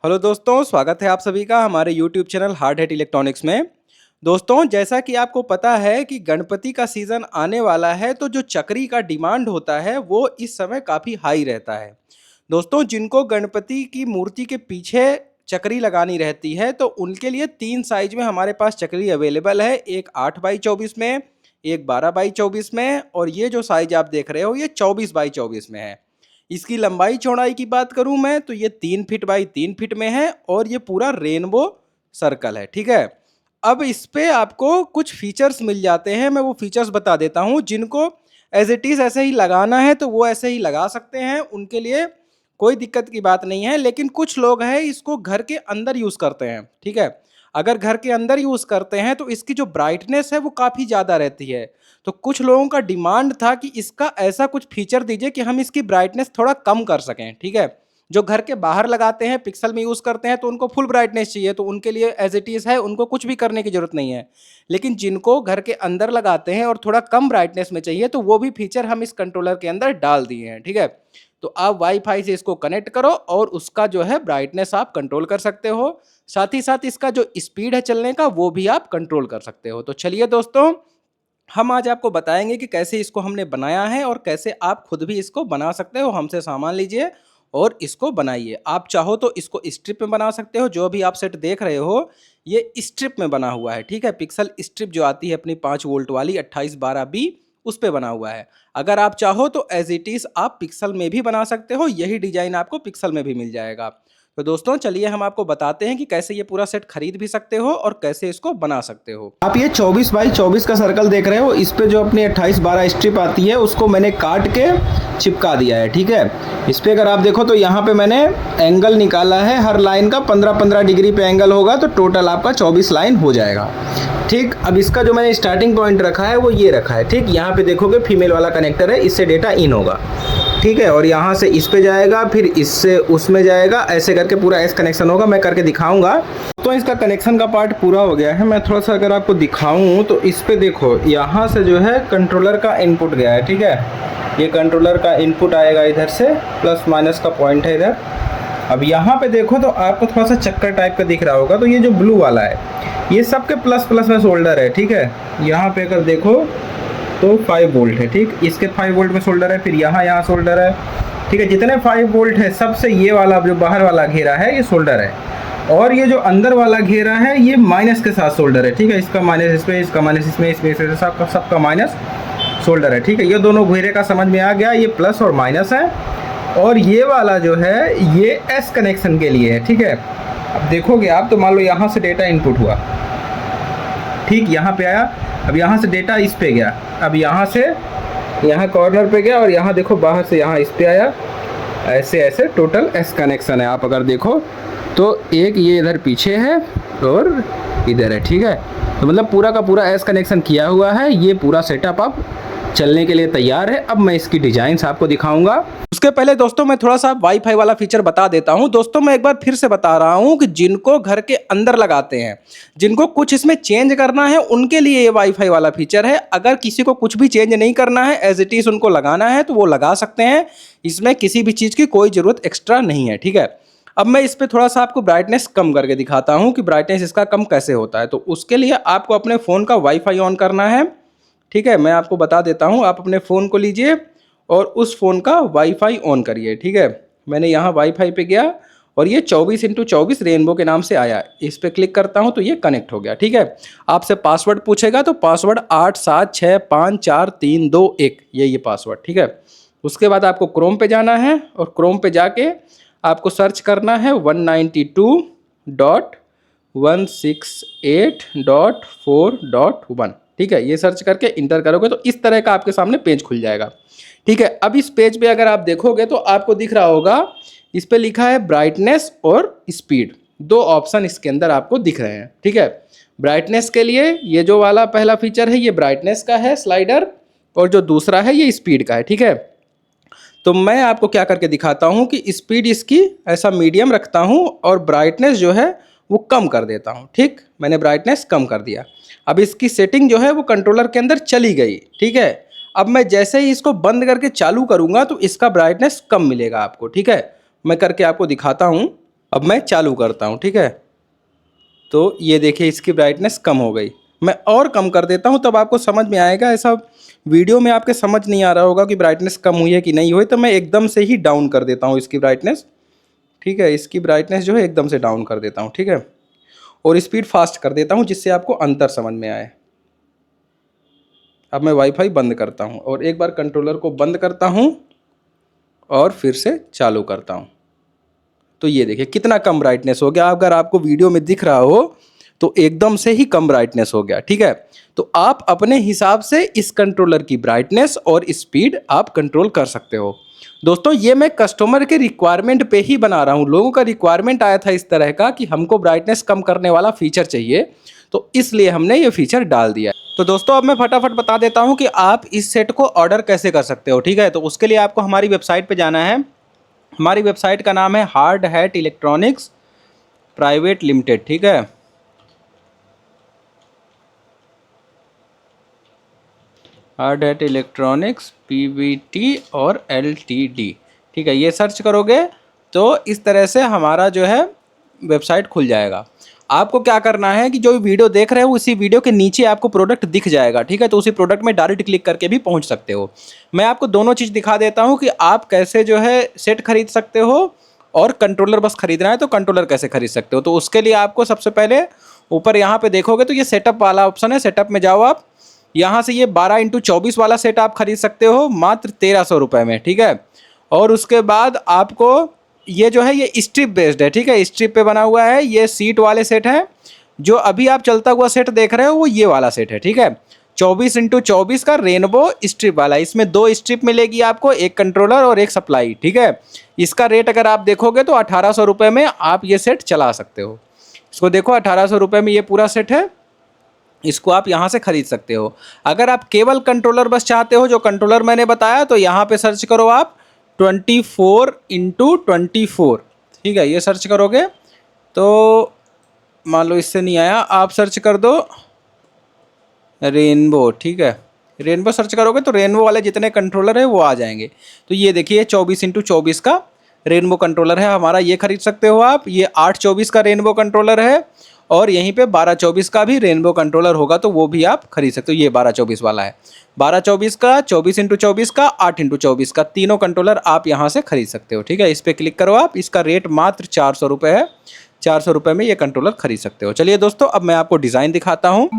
Hello दोस्तों, स्वागत है आप सभी का हमारे YouTube channel hard hat electronics में। दोस्तों, जैसा कि आपको पता है कि गणपति का सीज़न आने वाला है, तो जो चकरी का डिमांड होता है वो इस समय काफ़ी हाई रहता है। दोस्तों, जिनको गणपति की मूर्ति के पीछे चकरी लगानी रहती है तो उनके लिए 3 साइज में हमारे पास चकरी अवेलेबल है। एक 8 बाई 24 में, एक 12 बाई 24 में और ये जो साइज आप देख रहे हो ये 24 बाई 24 में है। इसकी लंबाई चौड़ाई की बात करूं मैं तो ये 3 फीट बाई 3 फीट में है और ये पूरा रेनबो सर्कल है। ठीक है, अब इस पे आपको कुछ फीचर्स मिल जाते हैं, मैं वो फीचर्स बता देता हूं। जिनको एज इट इज़ ऐसे ही लगाना है तो वो ऐसे ही लगा सकते हैं, उनके लिए कोई दिक्कत की बात नहीं है। लेकिन कुछ लोग हैं इसको घर के अंदर यूज़ करते हैं। ठीक है, अगर घर के अंदर यूज़ करते हैं तो इसकी जो ब्राइटनेस है वो काफ़ी ज़्यादा रहती है। तो कुछ लोगों का डिमांड था कि इसका ऐसा कुछ फीचर दीजिए कि हम इसकी ब्राइटनेस थोड़ा कम कर सकें। ठीक है, जो घर के बाहर लगाते हैं, पिक्सल में यूज़ करते हैं तो उनको फुल ब्राइटनेस चाहिए, तो उनके लिए एज इट इज़ है, उनको कुछ भी करने की ज़रूरत नहीं है। लेकिन जिनको घर के अंदर लगाते हैं और थोड़ा कम ब्राइटनेस में चाहिए तो वो भी फीचर हम इस कंट्रोलर के अंदर डाल दिए हैं। ठीक है, तो आप वाईफाई से इसको कनेक्ट करो और उसका जो है ब्राइटनेस आप कंट्रोल कर सकते हो। साथ ही साथ इसका जो स्पीड है चलने का वो भी आप कंट्रोल कर सकते हो। तो चलिए दोस्तों, हम आज आपको बताएंगे कि कैसे इसको हमने बनाया है और कैसे आप खुद भी इसको बना सकते हो। हमसे सामान लीजिए और इसको बनाइए। आप चाहो तो इसको स्ट्रिप में बना सकते हो, जो भी आप सेट देख रहे हो ये स्ट्रिप में बना हुआ है। ठीक है, पिक्सल स्ट्रिप जो आती है अपनी 5 वोल्ट वाली 2812B, उस पे बना हुआ है। अगर आप चाहो तो एज इट इज़ आप पिक्सल में भी बना सकते हो, यही डिजाइन आपको पिक्सल में भी मिल जाएगा। तो दोस्तों चलिए हम आपको बताते हैं कि कैसे ये पूरा सेट खरीद भी सकते हो और कैसे इसको बना सकते हो। आप ये 24 बाई 24 का सर्कल देख रहे हो, इस पे जो अपनी 2812 स्ट्रिप आती है उसको मैंने काट के चिपका दिया है। ठीक है, इस पे अगर आप देखो तो यहाँ पे मैंने एंगल निकाला है, हर लाइन का 15-15 डिग्री पे एंगल होगा, तो टोटल आपका 24 लाइन हो जाएगा। ठीक, अब इसका जो मैंने स्टार्टिंग पॉइंट रखा है वो ये रखा है। ठीक, यहाँ पे देखोगे फीमेल वाला कनेक्टर है, इससे डेटा इन होगा। ठीक है, और यहाँ से इस पे जाएगा, फिर इससे उसमें जाएगा, ऐसे करके पूरा एस कनेक्शन होगा। मैं करके दिखाऊंगा। तो इसका कनेक्शन का पार्ट पूरा हो गया है। मैं थोड़ा सा अगर आपको दिखाऊं तो इस पे देखो, यहाँ से जो है कंट्रोलर का इनपुट गया है। ठीक है, ये कंट्रोलर का इनपुट आएगा इधर से, प्लस माइनस का पॉइंट है इधर। अब यहाँ पे देखो तो आपको थोड़ा सा चक्कर टाइप का दिख रहा होगा, तो ये जो ब्लू वाला है ये सबके प्लस प्लस में सोल्डर है। ठीक है, यहाँ पे अगर देखो तो 5 वोल्ट है। ठीक, इसके 5 वोल्ट में सोल्डर है, फिर यहाँ सोल्डर है। ठीक है, जितने 5 वोल्ट है सबसे ये वाला जो बाहर वाला घेरा है ये सोल्डर है, और ये जो अंदर वाला घेरा है ये माइनस के साथ सोल्डर है। ठीक है, इसका माइनस इसमें, इसका माइनस इसमें, इसमें सबका माइनस सोल्डर है। ठीक है, ये दोनों घेरे का समझ में आ गया, ये प्लस और माइनस है, और ये वाला जो है ये एस कनेक्शन के लिए है। ठीक है, अब देखोगे आप तो मान लो यहाँ से डेटा इनपुट हुआ। ठीक, यहाँ पे आया, अब यहाँ से डेटा इस पे गया, अब यहाँ से यहाँ कॉर्नर पे गया, और यहाँ देखो बाहर से यहाँ इस पे आया। ऐसे ऐसे टोटल एस कनेक्शन है। आप अगर देखो तो एक ये इधर पीछे है और इधर है। ठीक है, तो मतलब पूरा का पूरा एस कनेक्शन किया हुआ है। ये पूरा सेटअप अब चलने के लिए तैयार है। अब मैं इसकी डिजाइन्स आपको दिखाऊंगा। उसके पहले दोस्तों मैं थोड़ा सा वाईफाई वाला फीचर बता देता हूं। दोस्तों मैं एक बार फिर से बता रहा हूं कि जिनको घर के अंदर लगाते हैं, जिनको कुछ इसमें चेंज करना है, उनके लिए ये वाईफाई वाला फीचर है। अगर किसी को कुछ भी चेंज नहीं करना है, एज इट इज उनको लगाना है, तो वो लगा सकते हैं। इसमें किसी भी चीज़ की कोई ज़रूरत एक्स्ट्रा नहीं है। ठीक है, अब मैं इस पर थोड़ा सा आपको ब्राइटनेस कम करके दिखाता हूँ कि ब्राइटनेस इसका कम कैसे होता है। तो उसके लिए आपको अपने फ़ोन का वाईफाई ऑन करना है। ठीक है, मैं आपको बता देता हूँ। आप अपने फ़ोन को लीजिए और उस फ़ोन का वाईफाई ऑन करिए। ठीक है, मैंने यहाँ वाईफाई पे गया और ये 24x24 रेनबो के नाम से आया। इस पर क्लिक करता हूँ तो ये कनेक्ट हो गया। ठीक है, आपसे पासवर्ड पूछेगा तो पासवर्ड 87654321, ये पासवर्ड। ठीक है, उसके बाद आपको क्रोम पे जाना है और क्रोम पे जाके आपको सर्च करना है 192.168.4.1। ठीक है, ये सर्च करके इंटर करोगे तो इस तरह का आपके सामने पेज खुल जाएगा। ठीक है, अब इस पेज पे अगर आप देखोगे तो आपको दिख रहा होगा, इस पे लिखा है ब्राइटनेस और स्पीड। 2 ऑप्शन इसके अंदर आपको दिख रहे हैं। ठीक है, ब्राइटनेस के लिए ये जो वाला पहला फीचर है ये ब्राइटनेस का है स्लाइडर, और जो दूसरा है ये स्पीड का है। ठीक है, तो मैं आपको क्या करके दिखाता हूँ कि स्पीड इसकी ऐसा मीडियम रखता हूँ और ब्राइटनेस जो है वो कम कर देता हूँ। ठीक, मैंने ब्राइटनेस कम कर दिया। अब इसकी सेटिंग जो है वो कंट्रोलर के अंदर चली गई। ठीक है, अब मैं जैसे ही इसको बंद करके चालू करूँगा तो इसका ब्राइटनेस कम मिलेगा आपको। ठीक है, मैं करके आपको दिखाता हूँ। अब मैं चालू करता हूँ, ठीक है। तो ये देखिए इसकी ब्राइटनेस कम हो गई। मैं और कम कर देता हूँ तब आपको समझ में आएगा। ऐसा वीडियो में आपके समझ नहीं आ रहा होगा कि ब्राइटनेस कम हुई है कि नहीं हुई, तो मैं एकदम से ही डाउन कर देता हूँ इसकी ब्राइटनेस, ठीक है। इसकी ब्राइटनेस जो है एकदम से डाउन कर देता हूँ, ठीक है। और स्पीड फास्ट कर देता हूँ जिससे आपको अंतर समझ में आए। अब मैं वाईफाई बंद करता हूँ और एक बार कंट्रोलर को बंद करता हूँ और फिर से चालू करता हूँ। तो ये देखिए कितना कम ब्राइटनेस हो गया। अगर आपको वीडियो में दिख रहा हो तो एकदम से ही कम ब्राइटनेस हो गया, ठीक है। तो आप अपने हिसाब से इस कंट्रोलर की ब्राइटनेस और स्पीड आप कंट्रोल कर सकते हो। दोस्तों ये मैं कस्टमर के रिक्वायरमेंट पे ही बना रहा हूँ। लोगों का रिक्वायरमेंट आया था इस तरह का कि हमको ब्राइटनेस कम करने वाला फीचर चाहिए, तो इसलिए हमने ये फीचर डाल दिया। तो दोस्तों अब मैं फटाफट बता देता हूँ कि आप इस सेट को ऑर्डर कैसे कर सकते हो, ठीक है। तो उसके लिए आपको हमारी वेबसाइट पर जाना है। हमारी वेबसाइट का नाम है hard hat electronics private limited, ठीक है। हार्ड हैट इलेक्ट्रॉनिक्स पीवीटी और एलटीडी, ठीक है। ये सर्च करोगे तो इस तरह से हमारा जो है वेबसाइट खुल जाएगा। आपको क्या करना है कि जो वीडियो देख रहे हो उसी वीडियो के नीचे आपको प्रोडक्ट दिख जाएगा, ठीक है। तो उसी प्रोडक्ट में डायरेक्ट क्लिक करके भी पहुंच सकते हो। मैं आपको दोनों चीज़ दिखा देता हूं कि आप कैसे जो है सेट खरीद सकते हो और कंट्रोलर बस खरीदना है तो कंट्रोलर कैसे खरीद सकते हो। तो उसके लिए आपको सबसे पहले ऊपर यहाँ पे देखोगे तो ये सेटअप वाला ऑप्शन है। सेटअप में जाओ आप, यहाँ से ये 12x24 वाला सेट आप खरीद सकते हो मात्र 1300 रुपये में, ठीक है। और उसके बाद आपको ये जो है ये स्ट्रिप बेस्ड है, ठीक है। स्ट्रिप पे बना हुआ है, ये सीट वाले सेट हैं। जो अभी आप चलता हुआ सेट देख रहे हो वो ये वाला सेट है, ठीक है। 24x24 का रेनबो स्ट्रिप वाला। इसमें 2 स्ट्रिप मिलेगी आपको, एक कंट्रोलर और एक सप्लाई, ठीक है। इसका रेट अगर आप देखोगे तो 1800 रुपये में आप ये सेट चला सकते हो। इसको देखो 1800 रुपये में ये पूरा सेट है। इसको आप यहाँ से खरीद सकते हो। अगर आप केवल कंट्रोलर बस चाहते हो, जो कंट्रोलर मैंने बताया, तो यहाँ पे सर्च करो आप 24x24, ठीक है। ये सर्च करोगे तो मान लो इससे नहीं आया, आप सर्च कर दो रेनबो, ठीक है। रेनबो सर्च करोगे तो रेनबो वाले जितने कंट्रोलर है वो आ जाएंगे। तो ये देखिए 24x24 का रेनबो कंट्रोलर है हमारा, ये खरीद सकते हो आप। ये 824 का रेनबो कंट्रोलर है और यहीं पे 1224 का भी रेनबो कंट्रोलर होगा तो वो भी आप खरीद सकते हो। ये 1224 वाला है, 1224 का, 24x24 का, 8x24 का, तीनों कंट्रोलर आप यहाँ से खरीद सकते हो, ठीक है। इस पर क्लिक करो आप। इसका रेट मात्र 400 रुपये है। 400 रुपये में ये कंट्रोलर खरीद सकते हो। चलिए दोस्तों अब मैं आपको डिज़ाइन दिखाता हूँ।